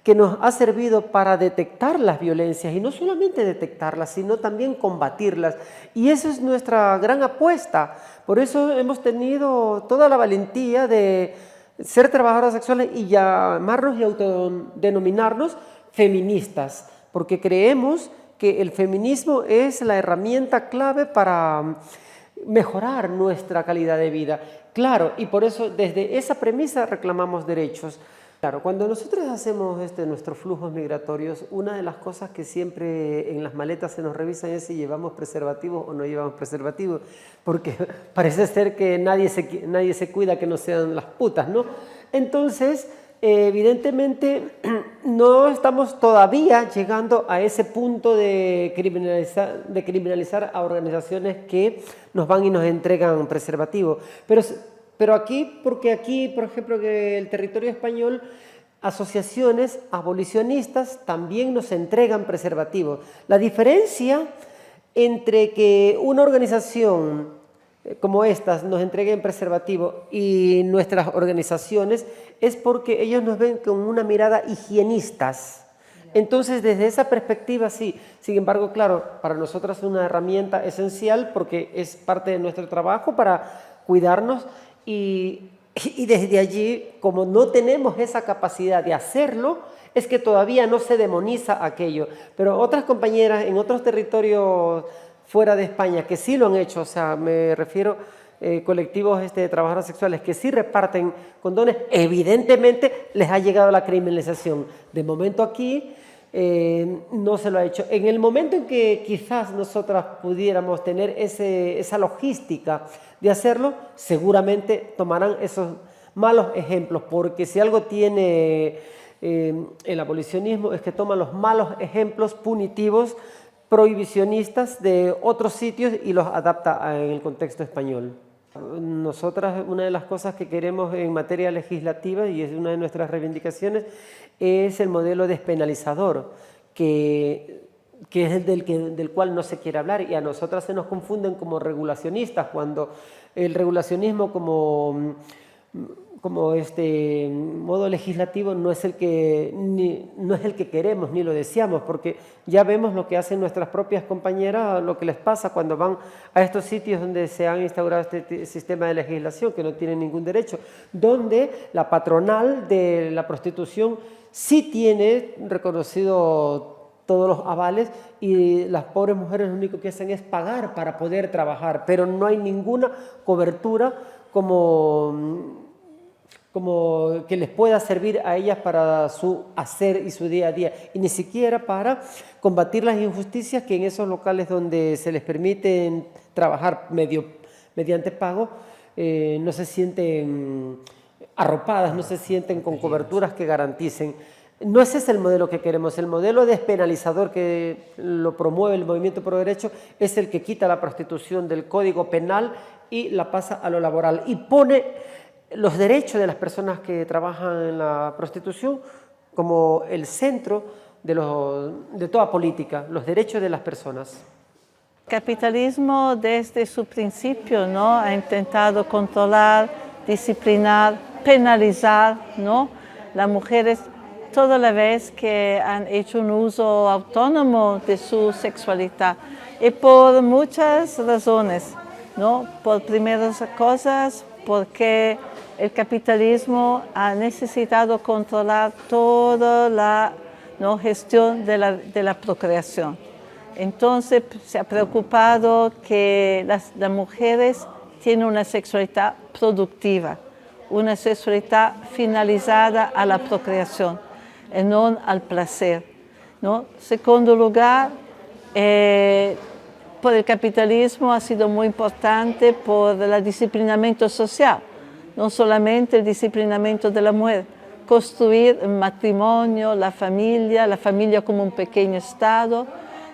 que nos ha servido para detectar las violencias, y no solamente detectarlas, sino también combatirlas. Y esa es nuestra gran apuesta. Por eso hemos tenido toda la valentía de ser trabajadoras sexuales y llamarnos y autodenominarnos feministas, porque creemos que el feminismo es la herramienta clave para mejorar nuestra calidad de vida. Claro, y por eso desde esa premisa reclamamos derechos. Claro, cuando nosotros hacemos nuestros flujos migratorios, una de las cosas que siempre en las maletas se nos revisan es si llevamos preservativos o no llevamos preservativos, porque parece ser que nadie se cuida que no sean las putas, ¿no? Entonces, evidentemente, no estamos todavía llegando a ese punto de criminalizar a organizaciones que nos van y nos entregan preservativos. Pero aquí, porque aquí, por ejemplo, en el territorio español, asociaciones abolicionistas también nos entregan preservativos. La diferencia entre que una organización como estas nos entreguen preservativos y nuestras organizaciones es porque ellos nos ven con una mirada higienistas. Entonces, desde esa perspectiva, sí. Sin embargo, claro, para nosotras es una herramienta esencial porque es parte de nuestro trabajo para cuidarnos y desde allí, como no tenemos esa capacidad de hacerlo, es que todavía no se demoniza aquello. Pero otras compañeras en otros territorios fuera de España que sí lo han hecho, o sea, me refiero colectivos de trabajadoras sexuales que sí reparten condones, evidentemente les ha llegado la criminalización. De momento aquí no se lo ha hecho. En el momento en que quizás nosotras pudiéramos tener esa logística de hacerlo, seguramente tomarán esos malos ejemplos, porque si algo tiene el abolicionismo es que toma los malos ejemplos punitivos, prohibicionistas de otros sitios y los adapta en el contexto español. Nosotras, una de las cosas que queremos en materia legislativa, y es una de nuestras reivindicaciones, es el modelo despenalizador, que es el del cual no se quiere hablar, y a nosotras se nos confunden como regulacionistas, cuando el regulacionismo como modo legislativo no es el que queremos ni lo deseamos, porque ya vemos lo que hacen nuestras propias compañeras, lo que les pasa cuando van a estos sitios donde se han instaurado este sistema de legislación, que no tienen ningún derecho, donde la patronal de la prostitución sí tiene reconocido todos los avales y las pobres mujeres lo único que hacen es pagar para poder trabajar, pero no hay ninguna cobertura como que les pueda servir a ellas para su hacer y su día a día, y ni siquiera para combatir las injusticias que en esos locales donde se les permite trabajar mediante pago no se sienten arropadas, no se sienten con coberturas que garanticen. No ese es el modelo que queremos. El modelo despenalizador que lo promueve el Movimiento Pro Derecho es el que quita la prostitución del Código Penal y la pasa a lo laboral y pone los derechos de las personas que trabajan en la prostitución como el centro de toda política, los derechos de las personas. El capitalismo desde su principio, ¿no?, ha intentado controlar, disciplinar, penalizar, ¿no?, las mujeres toda la vez que han hecho un uso autónomo de su sexualidad, y por muchas razones, ¿no? Por primeras cosas, porque el capitalismo ha necesitado controlar toda la gestión de la procreación. Entonces se ha preocupado que las mujeres tienen una sexualidad productiva, una sexualidad finalizada a la procreación y no al placer, ¿no? Segundo lugar, por el capitalismo ha sido muy importante por el disciplinamiento social, no solamente el disciplinamiento de la mujer, construir el matrimonio, la familia como un pequeño Estado,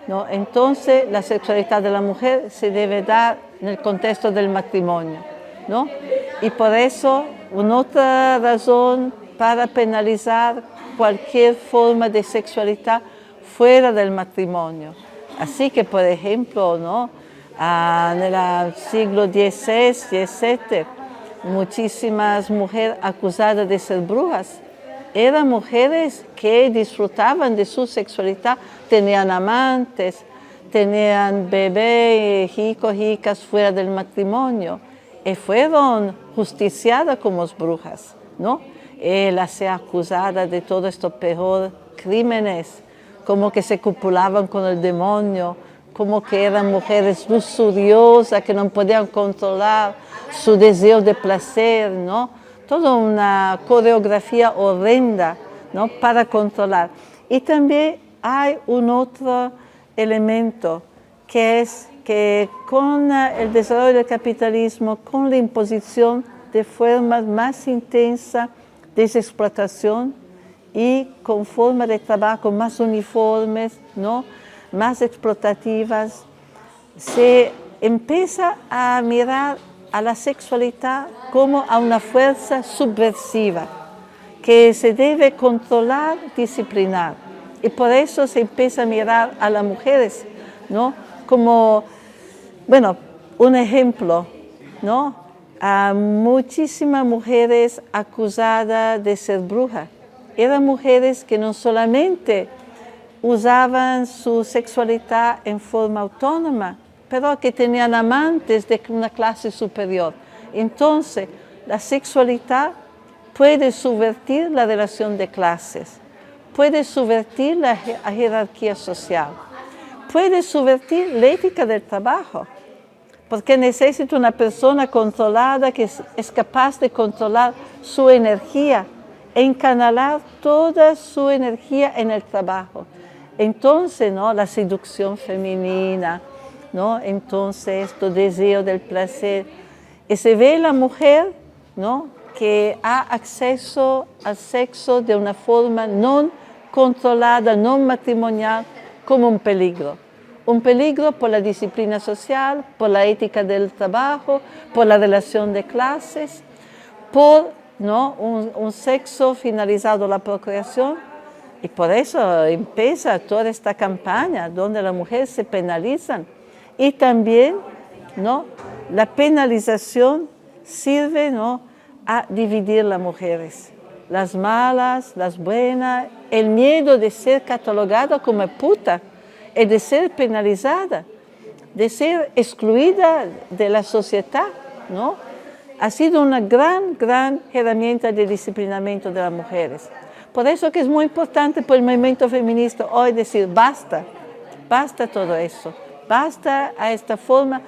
¿no? Entonces la sexualidad de la mujer se debe dar en el contexto del matrimonio, ¿no? Y por eso una otra razón para penalizar cualquier forma de sexualidad fuera del matrimonio. Así que, por ejemplo, ¿no?, en el siglo XVI, XVII, muchísimas mujeres acusadas de ser brujas eran mujeres que disfrutaban de su sexualidad, tenían amantes, tenían bebés, hijos, hijas fuera del matrimonio, y fueron justiciadas como brujas, ¿no? Las se acusadas de todos estos peores crímenes, como que se copulaban con el demonio, como que eran mujeres lusuriosas que no podían controlar su deseo de placer, ¿no? Toda una coreografía horrenda, ¿no?, para controlar. Y también hay un otro elemento, que es que con el desarrollo del capitalismo, con la imposición de formas más intensas de explotación y con formas de trabajo más uniformes, ¿no?, más explotativas, se empieza a mirar a la sexualidad como a una fuerza subversiva que se debe controlar, disciplinar. Y por eso se empieza a mirar a las mujeres, ¿no?, como, bueno, un ejemplo, ¿no?, a muchísimas mujeres acusadas de ser brujas. Eran mujeres que no solamente usaban su sexualidad en forma autónoma, pero que tenían amantes de una clase superior. Entonces, la sexualidad puede subvertir la relación de clases, puede subvertir la jerarquía social, puede subvertir la ética del trabajo, porque necesita una persona controlada que es capaz de controlar su energía, encanalar toda su energía en el trabajo. Entonces, ¿no? La seducción femenina, ¿no? Entonces, tu deseo del placer. Y se ve la mujer, ¿no? Que ha acceso al sexo de una forma no controlada, no matrimonial, como un peligro. Un peligro por la disciplina social, por la ética del trabajo, por la relación de clases, por, ¿no? un sexo finalizado la procreación. Y por eso empieza toda esta campaña donde las mujeres se penalizan. Y también, ¿no? La penalización sirve, ¿no? a dividir las mujeres. Las malas, las buenas, el miedo de ser catalogada como puta y de ser penalizada, de ser excluida de la sociedad, ¿no? Ha sido una gran herramienta de disciplinamiento de las mujeres. Por eso que es muy importante para el movimiento feminista hoy decir basta, basta todo eso, basta a esta forma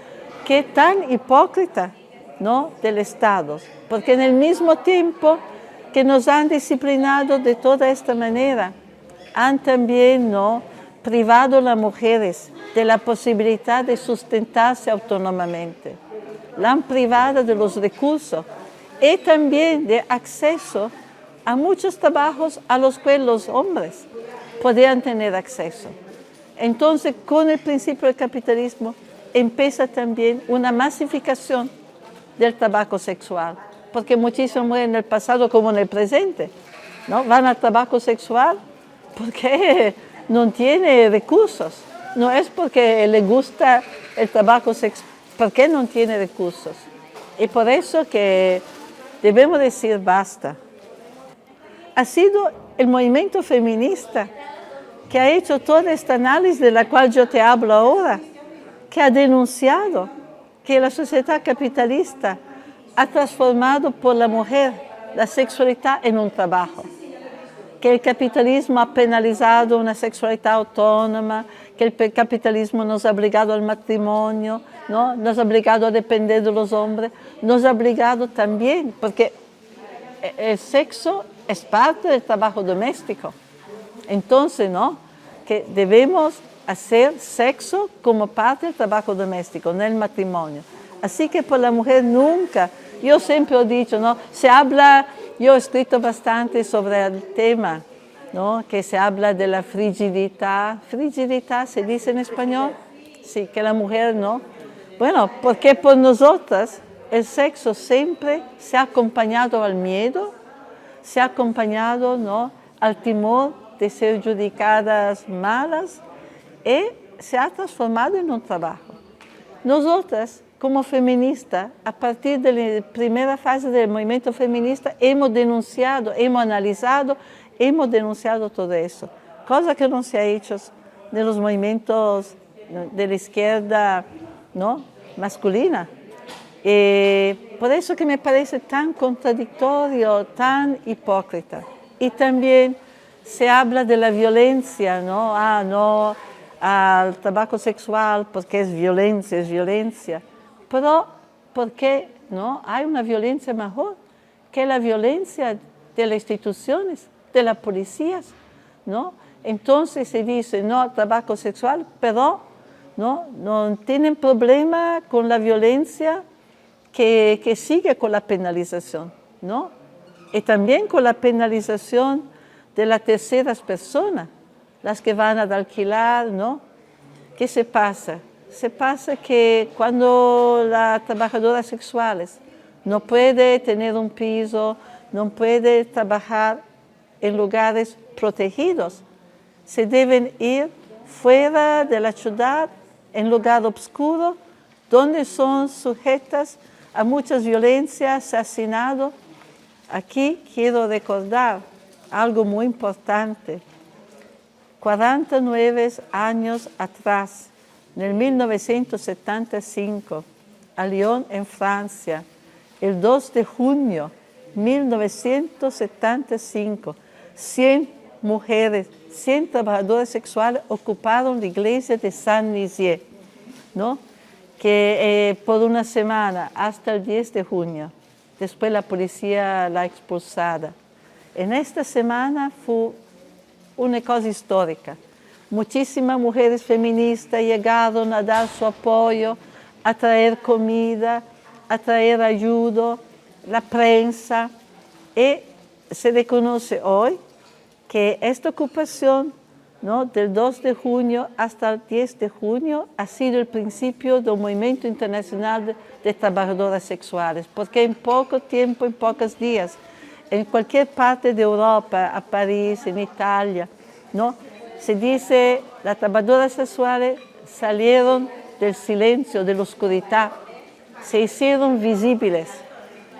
que es tan hipócrita, ¿no? del Estado, porque en el mismo tiempo que nos han disciplinado de toda esta manera, han también, ¿no? privado a las mujeres de la posibilidad de sustentarse autónomamente, la han privado de los recursos y también de acceso a muchos trabajos a los cuales los hombres podían tener acceso. Entonces, con el principio del capitalismo, empieza también una masificación del trabajo sexual, porque muchísimas mujeres en el pasado como en el presente, ¿no? van al trabajo sexual porque no tiene recursos, no es porque le gusta el trabajo sexual, porque no tiene recursos. Y por eso que debemos decir basta. Ha sido el movimiento feminista que ha hecho todo este análisis de la cual yo te hablo ahora, que ha denunciado que la sociedad capitalista ha transformado por la mujer la sexualidad en un trabajo, que el capitalismo ha penalizado una sexualidad autónoma, que el capitalismo nos ha obligado al matrimonio, ¿no? nos ha obligado a depender de los hombres, nos ha obligado también, porque el sexo es parte del trabajo doméstico. Entonces, ¿no? que debemos hacer sexo como parte del trabajo doméstico, en el matrimonio. Así que por la mujer nunca, yo siempre he dicho, ¿no? se habla, yo he escrito bastante sobre el tema, ¿no? que se habla de la frigidità. ¿Frigidità se dice en español? Sí, que la mujer no. Bueno, porque por nosotras el sexo siempre se ha acompañado al miedo, se ha acompañado, ¿no? al temor de ser judicadas malas y se ha transformado en un trabajo. Nosotras, como feministas, a partir de la primera fase del movimiento feminista, hemos denunciado, hemos analizado, hemos denunciado todo eso, cosa que no se ha hecho de los movimientos de la izquierda, ¿no? masculina. Por eso que me parece tan contradictorio, tan hipócrita. Y también se habla de la violencia, ¿no? No al trabajo sexual porque es violencia. Pero, ¿por qué no? Hay una violencia mejor que la violencia de las instituciones, de las policías, ¿no? Entonces se dice no al trabajo sexual, pero no tienen problema con la violencia que sigue con la penalización, ¿no? Y también con la penalización de las terceras personas, las que van a alquilar, ¿no? ¿Qué se pasa? Se pasa que cuando las trabajadoras sexuales no pueden tener un piso, no pueden trabajar en lugares protegidos, se deben ir fuera de la ciudad, en lugar oscuro, donde son sujetas a muchas violencias, asesinados. Aquí quiero recordar algo muy importante. 49 años atrás, en 1975, a Lyon, en Francia, el 2 de junio de 1975, 100 mujeres, 100 trabajadoras sexuales ocuparon la iglesia de Saint-Nizier, ¿no? que por una semana hasta el 10 de junio, después la policía la expulsada. En esta semana fue una cosa histórica. Muchísimas mujeres feministas llegaron a dar su apoyo, a traer comida, a traer ayuda, la prensa, y se reconoce hoy que esta ocupación, ¿no?, del 2 de junio hasta el 10 de junio ha sido el principio del movimiento internacional de trabajadoras sexuales, porque en poco tiempo, en pocos días, en cualquier parte de Europa, a París, en Italia, ¿no?, se dice las trabajadoras sexuales salieron del silencio, de la oscuridad, se hicieron visibles,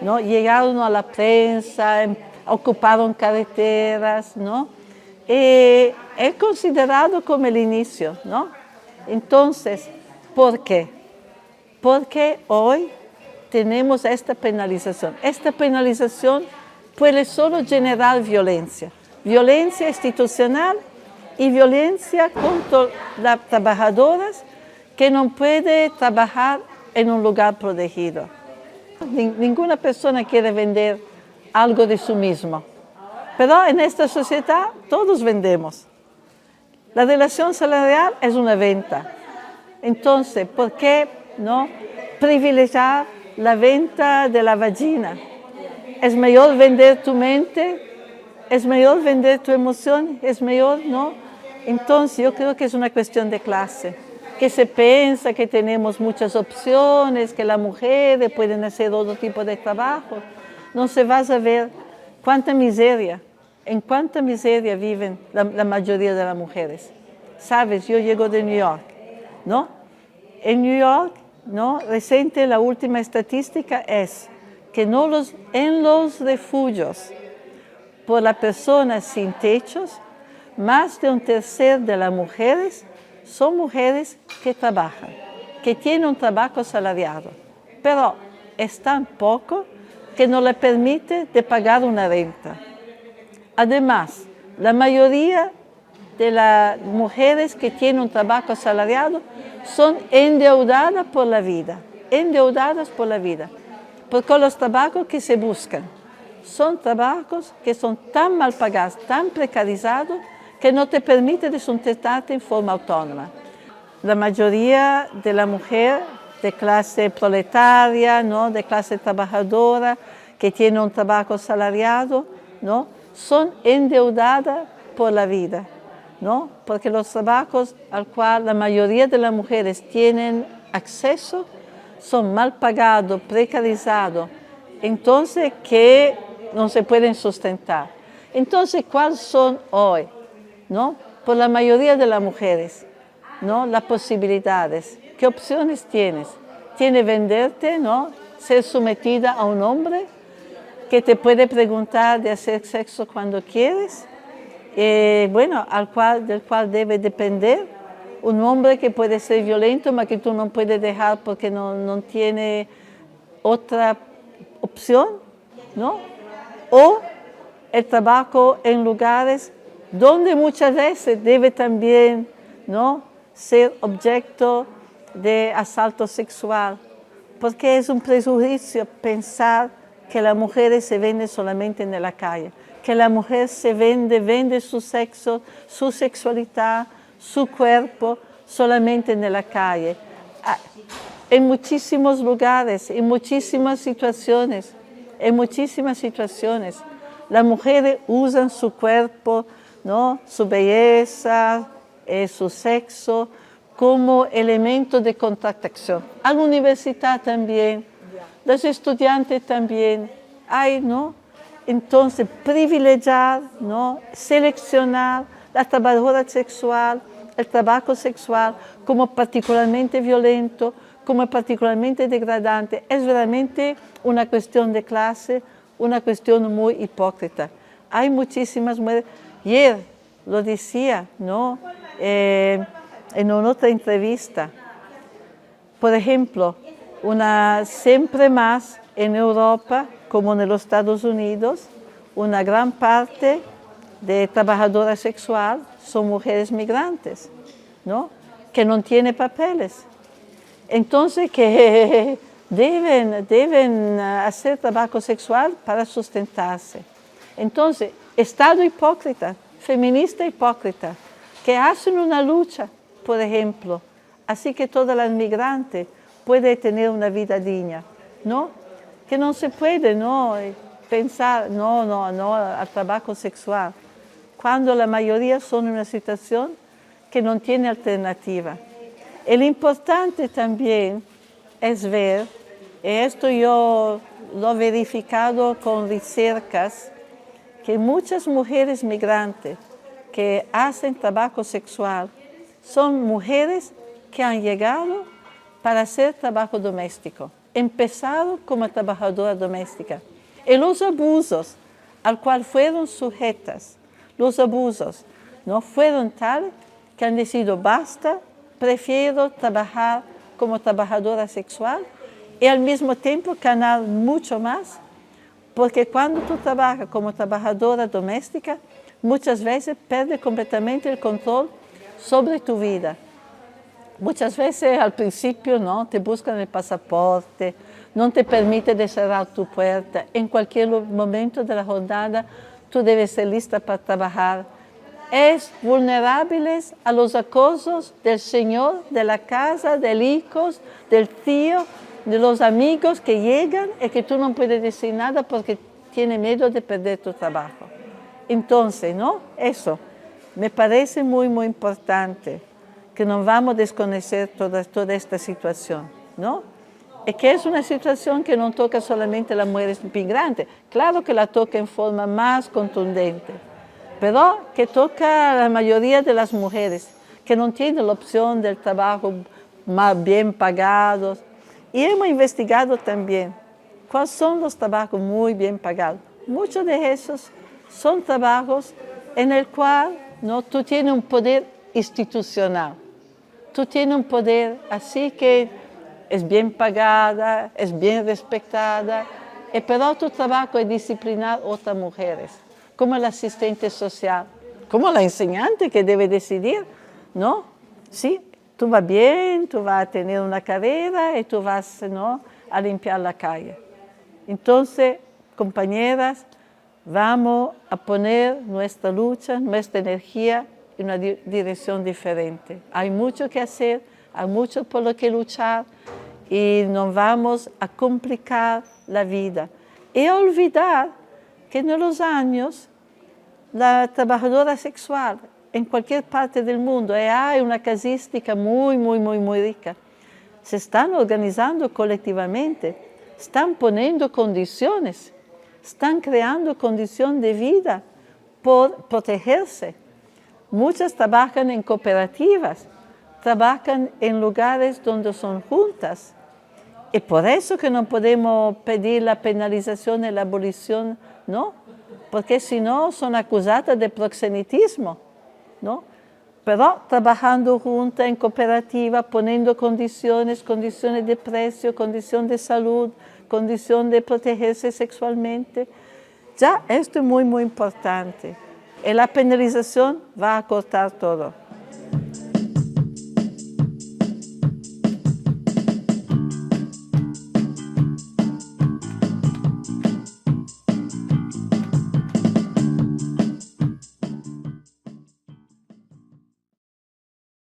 ¿no?, llegaron a la prensa, ocuparon carreteras, ¿no? Es considerado como el inicio, ¿no? Entonces, ¿por qué? Porque hoy tenemos esta penalización. Esta penalización puede solo generar violencia, violencia institucional y violencia contra las trabajadoras que no pueden trabajar en un lugar protegido. Ninguna persona quiere vender algo de sí mismo. Pero en esta sociedad todos vendemos. La relación salarial es una venta. Entonces, ¿por qué no privilegiar la venta de la vagina? Es mejor vender tu mente, es mejor vender tu emoción, es mejor, ¿no? Entonces, yo creo que es una cuestión de clase, que se piensa que tenemos muchas opciones, que las mujeres pueden hacer otro tipo de trabajo. No se va a ver cuánta miseria. En cuánta miseria viven la mayoría de las mujeres. Sabes, yo llego de New York, ¿no? En New York, ¿no?, reciente la última estadística es que en los refugios por las personas sin techos, más de un tercio de las mujeres son mujeres que trabajan, que tienen un trabajo asalariado, pero es tan poco que no le permite de pagar una renta. Además, la mayoría de las mujeres que tienen un trabajo asalariado son endeudadas por la vida, porque los trabajos que se buscan son trabajos que son tan mal pagados, tan precarizados, que no te permiten de sustentarte en forma autónoma. La mayoría de la mujer de clase proletaria, ¿no?, de clase trabajadora, que tiene un trabajo asalariado, ¿no?, son endeudadas por la vida, ¿no?, porque los trabajos al cual la mayoría de las mujeres tienen acceso son mal pagados, precarizados, entonces que no se pueden sustentar. Entonces, ¿cuáles son hoy, ¿no?, por la mayoría de las mujeres, ¿no?, las posibilidades? ¿Qué opciones tienes? Tienes venderte, ¿no?, ser sometida a un hombre que te puede preguntar de hacer sexo cuando quieres, bueno, del cual debe depender, un hombre que puede ser violento, pero que tú no puedes dejar porque no tiene otra opción, ¿no? O el trabajo en lugares donde muchas veces debe también, ¿no?, ser objeto de asalto sexual, porque es un prejuicio pensar que las mujeres se venden solamente en la calle, que la mujer se vende su sexo, su sexualidad, su cuerpo solamente en la calle. En muchísimos lugares, en muchísimas situaciones, las mujeres usan su cuerpo, ¿no?, su belleza, su sexo, como elemento de contratación. A la universidad también, los estudiantes también, ¿no? Entonces, privilegiar, ¿no?, seleccionar la trabajadora sexual, el trabajo sexual como particularmente violento, como particularmente degradante, es realmente una cuestión de clase, una cuestión muy hipócrita. Hay muchísimas mujeres, ayer lo decía, ¿no?, en una otra entrevista, por ejemplo, siempre más en Europa, como en los Estados Unidos, una gran parte de trabajadoras sexuales son mujeres migrantes, ¿no?, que no tienen papeles. Entonces que deben hacer trabajo sexual para sustentarse. Entonces, Estado hipócrita, feminista hipócrita, que hacen una lucha, por ejemplo, así que todas las migrantes pueden tener una vida digna, ¿no? Que no se puede, ¿no?, pensar, no al trabajo sexual, cuando la mayoría son en una situación que no tiene alternativa. El importante también es ver, y esto yo lo he verificado con recercas, que muchas mujeres migrantes que hacen trabajo sexual son mujeres que han llegado para hacer trabajo doméstico, empezaron como trabajadora doméstica. Y los abusos al cual fueron sujetas, los abusos no fueron tales que han decidido basta, prefiero trabajar como trabajadora sexual y al mismo tiempo ganar mucho más, porque cuando tú trabajas como trabajadora doméstica, muchas veces pierdes completamente el control sobre tu vida. Muchas veces al principio no te buscan el pasaporte, no te permite de cerrar tu puerta. En cualquier momento de la jornada tú debes ser lista para trabajar. Es vulnerable a los acosos del señor, de la casa, del hijo, del tío, de los amigos que llegan y que tú no puedes decir nada porque tiene miedo de perder tu trabajo. Entonces, ¿no? Eso me parece muy, muy importante, que no vamos a desconocer toda esta situación, ¿no? Es que es una situación que no toca solamente a las mujeres migrantes, claro que la toca en forma más contundente, pero que toca a la mayoría de las mujeres que no tienen la opción del trabajo más bien pagados. Y hemos investigado también cuáles son los trabajos muy bien pagados. Muchos de esos son trabajos en el cual, ¿no?, tú tienes un poder institucional. Tú tienes un poder así que es bien pagada, es bien respetada, pero tu trabajo es disciplinar otras mujeres, como el asistente social, como la enseñante que debe decidir, ¿no? Sí, tú vas bien, tú vas a tener una carrera y tú vas, ¿no?, a limpiar la calle. Entonces, compañeras, vamos a poner nuestra lucha, nuestra energía en una dirección diferente. Hay mucho que hacer, hay mucho por lo que luchar y no vamos a complicar la vida. Y a olvidar que en los años la trabajadora sexual en cualquier parte del mundo hay una casística muy rica. Se están organizando colectivamente, están poniendo condiciones, están creando condiciones de vida por protegerse. Muchas trabajan en cooperativas, trabajan en lugares donde son juntas. Y por eso que no podemos pedir la penalización y la abolición, ¿no? Porque si no son acusadas de proxenetismo, ¿no? Pero trabajando juntas en cooperativa, poniendo condiciones de precio, condiciones de salud, condición de protegerse sexualmente, ya esto es muy importante. Y la penalización va a cortar todo.